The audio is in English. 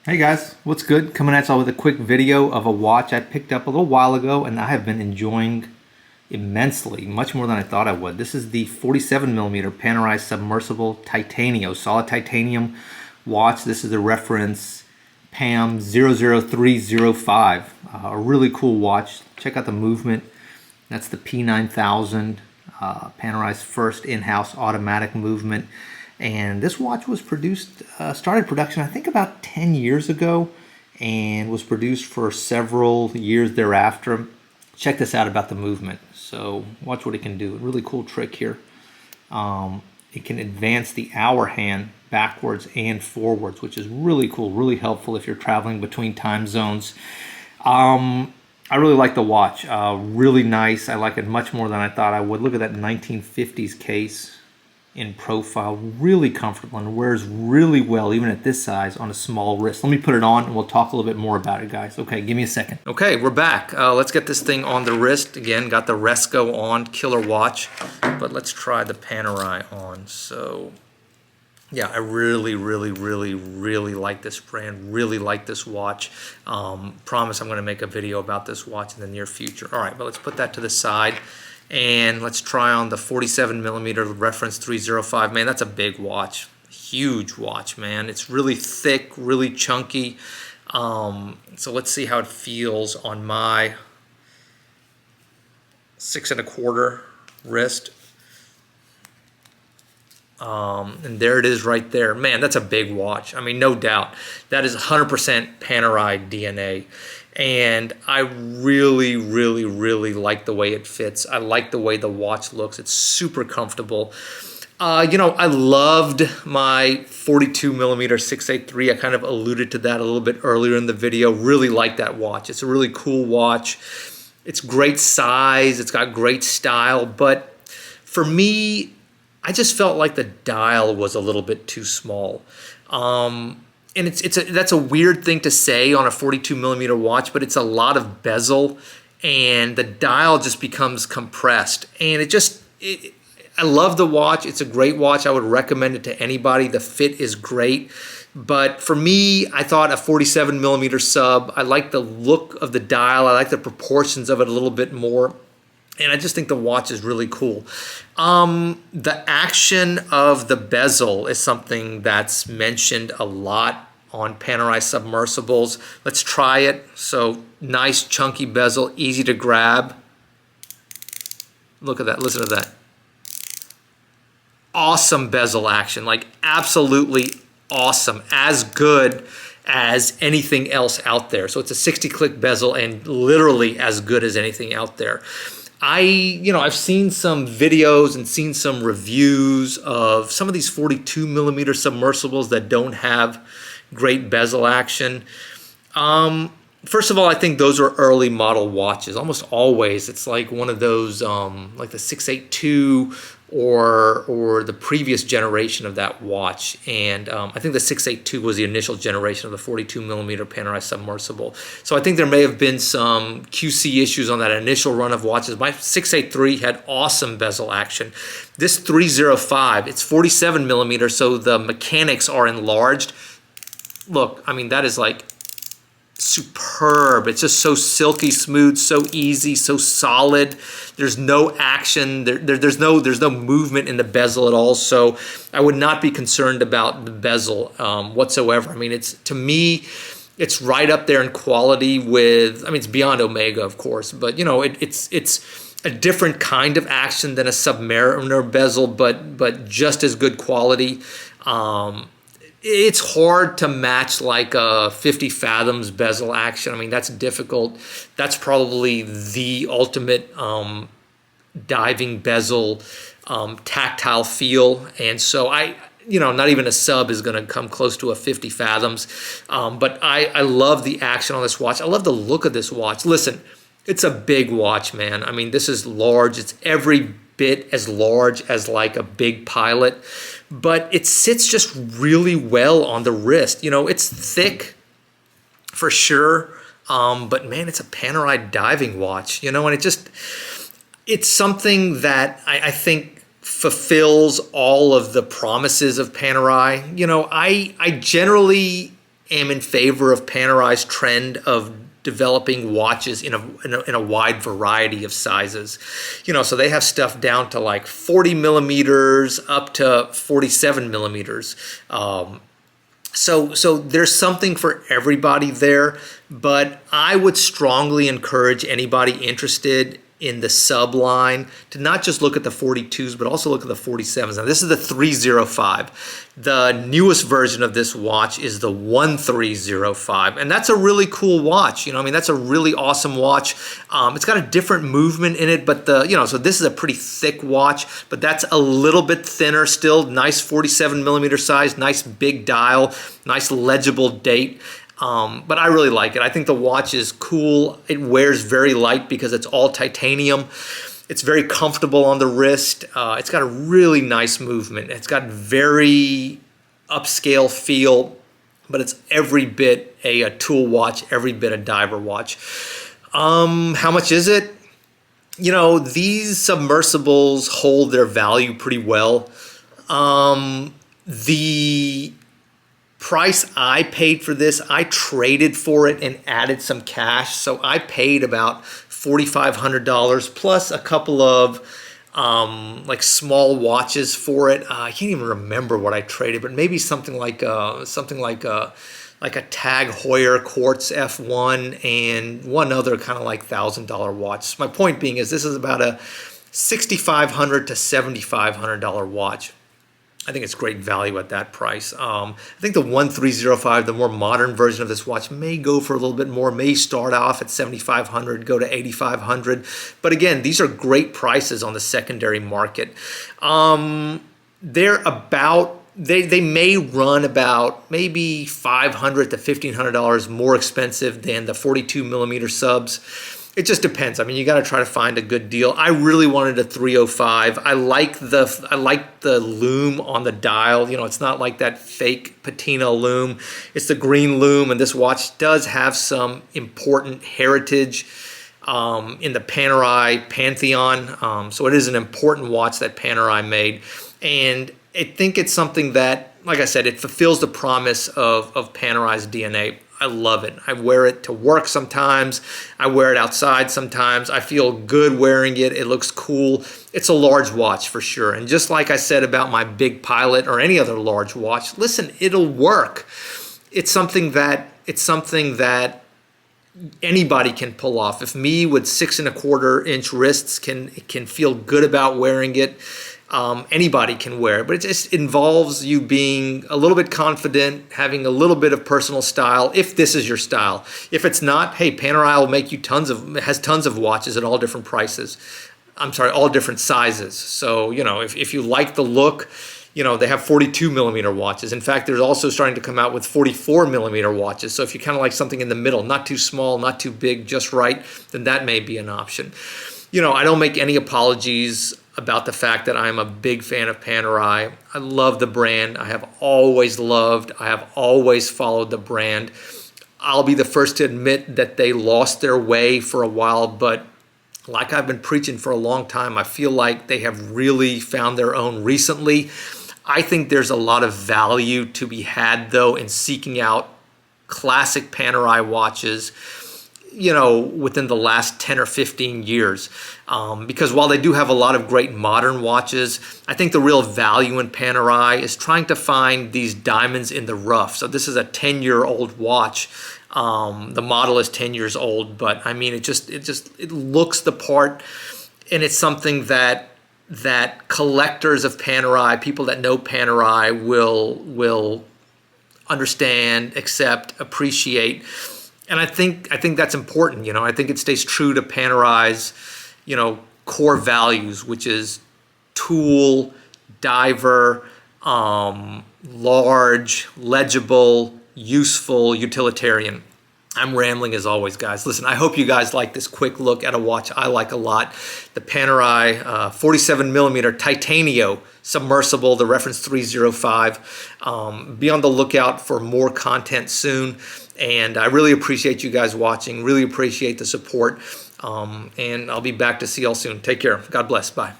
Hey guys, what's good? Coming at y'all with a quick video of a watch I picked up a little while ago and I have been enjoying immensely, much more than I thought I would. This is the 47mm Panerai Submersible Titanium, solid titanium watch. This is a reference PAM 00305. A really cool watch. Check out the movement. That's the P9000, Panerai's first in-house automatic movement. And this watch was started production I think about 10 years ago and was produced for several years thereafter. Check this out about the movement. So watch what it can do. A really cool trick here. It can advance the hour hand backwards and forwards, which is really cool, really helpful if you're traveling between time zones. I really like the watch. Really nice. I like it much more than I thought I would. Look at that 1950s case in profile, really comfortable and wears really well even at this size on a small wrist. Let me put it on and we'll talk a little bit more about it, guys. Okay, give me a second. Okay, we're back. Let's get this thing on the wrist. Again, got the Resco on, killer watch, but let's try the Panerai on. So yeah, I really like this brand, really like this watch. Promise I'm gonna make a video about this watch in the near future. All right, but let's put that to the side. And let's try on the 47mm reference 305. Man, that's a big watch. Huge watch, man. It's really thick, really chunky. So let's see how it feels on my 6 1/4 wrist. And there it is right there. Man, that's a big watch. I mean, no doubt. That is 100% Panerai DNA. And I really like the way it fits. I like the way the watch looks. It's super comfortable. You know, I loved my 42mm 683. I kind of alluded to that a little bit earlier in the video. Really like that watch. It's a really cool watch. It's great size. It's got great style. But for me, I just felt like the dial was a little bit too small. And that's a weird thing to say on a 42mm watch, but it's a lot of bezel and the dial just becomes compressed. And I love the watch. It's a great watch. I would recommend it to anybody. The fit is great. But for me, I thought a 47mm sub, I like the look of the dial. I like the proportions of it a little bit more. And I just think the watch is really cool. The action of the bezel is something that's mentioned a lot on Panerai submersibles. Let's try it. So nice chunky bezel, easy to grab. Look at that, listen to that. Awesome bezel action, like absolutely awesome, as good as anything else out there. So it's a 60-click bezel and literally as good as anything out there. I've seen some videos and seen some reviews of some of these 42mm submersibles that don't have great bezel action. First of all, I think those are early model watches. Almost always, it's like one of those, like the 682 or the previous generation of that watch. And I think the 682 was the initial generation of the 42mm Panerai submersible. So I think there may have been some QC issues on that initial run of watches. My 683 had awesome bezel action. This 305, it's 47mm, so the mechanics are enlarged. Look, I mean, that is like superb. It's just so silky smooth, so easy, so solid. There's no action. There's no movement in the bezel at all. So I would not be concerned about the bezel whatsoever. I mean, to me, it's right up there in quality with, I mean, it's beyond Omega, of course, but you know, it's a different kind of action than a Submariner bezel, but just as good quality. It's hard to match like a 50 fathoms bezel action. I mean, that's difficult. That's probably the ultimate diving bezel tactile feel. And so not even a sub is going to come close to a 50 fathoms. But I love the action on this watch. I love the look of this watch. Listen, it's a big watch, man. I mean, this is large. It's every bit as large as like a big Pilot, but it sits just really well on the wrist. You know, it's thick for sure, but man, it's a Panerai diving watch, you know, and it's something that I think fulfills all of the promises of Panerai. You know, I generally am in favor of Panerai's trend of developing watches in a wide variety of sizes. You know, so they have stuff down to like 40 millimeters up to 47 millimeters. So there's something for everybody there, but I would strongly encourage anybody interested in the sub line to not just look at the 42s, but also look at the 47s. Now this is the 305. The newest version of this watch is the 1305, and that's a really cool watch. You know, I mean, that's a really awesome watch. It's got a different movement in it, but so this is a pretty thick watch, but that's a little bit thinner still. Nice 47 millimeter size, nice big dial, nice legible date. But I really like it. I think the watch is cool. It wears very light because it's all titanium. It's very comfortable on the wrist. It's got a really nice movement. It's got very upscale feel, but it's every bit a tool watch, every bit a diver watch. How much is it? You know, these submersibles hold their value pretty well. The price I paid for this, I traded for it and added some cash. So I paid about $4,500 plus a couple of like small watches for it. I can't even remember what I traded, but maybe something like a Tag Heuer Quartz F1 and one other kind of like $1,000 watch. My point being is this is about a $6,500 to $7,500 watch. I think it's great value at that price. I think the 1305, the more modern version of this watch, may go for a little bit more, may start off at $7,500, go to $8,500. But again, these are great prices on the secondary market. They're about, they may run about maybe $500 to $1,500 more expensive than the 42 millimeter subs. It just depends. I mean, you got to try to find a good deal. I really wanted a 305. I like the lume on the dial. You know, it's not like that fake patina lume. It's the green lume, and this watch does have some important heritage in the Panerai pantheon. So it is an important watch that Panerai made, and I think it's something that, like I said, it fulfills the promise of Panerai's DNA. I love it. I wear it to work sometimes. I wear it outside sometimes. I feel good wearing it. It looks cool. It's a large watch for sure. And just like I said about my Big Pilot or any other large watch, listen, it'll work. It's something that anybody can pull off. If me with 6 1/4 inch wrists can feel good about wearing it, anybody can wear it, but it just involves you being a little bit confident, having a little bit of personal style, if this is your style. If it's not, hey, Panerai will make you has tons of watches at all different prices. I'm sorry, all different sizes. So, you know, if you like the look, you know, they have 42 millimeter watches. In fact, they're also starting to come out with 44 millimeter watches. So if you kind of like something in the middle, not too small, not too big, just right, then that may be an option. You know, I don't make any apologies about the fact that I'm a big fan of Panerai. I love the brand. I have always loved, I have always followed the brand. I'll be the first to admit that they lost their way for a while, but like I've been preaching for a long time, I feel like they have really found their own recently. I think there's a lot of value to be had, though, in seeking out classic Panerai watches, you know, within the last 10 or 15 years. Because while they do have a lot of great modern watches, I think the real value in Panerai is trying to find these diamonds in the rough. So this is a 10-year-old watch. The model is 10 years old, but I mean, it looks the part, and it's something that collectors of Panerai, people that know Panerai, will understand, accept, appreciate. And I think that's important. You know, I think it stays true to Panerai's, you know, core values, which is tool, diver, large, legible, useful, utilitarian. I'm rambling as always, guys. Listen, I hope you guys like this quick look at a watch I like a lot. The Panerai 47 millimeter Titanio Submersible, the reference 305. Be on the lookout for more content soon. And I really appreciate you guys watching, really appreciate the support. And I'll be back to see y'all soon. Take care. God bless. Bye.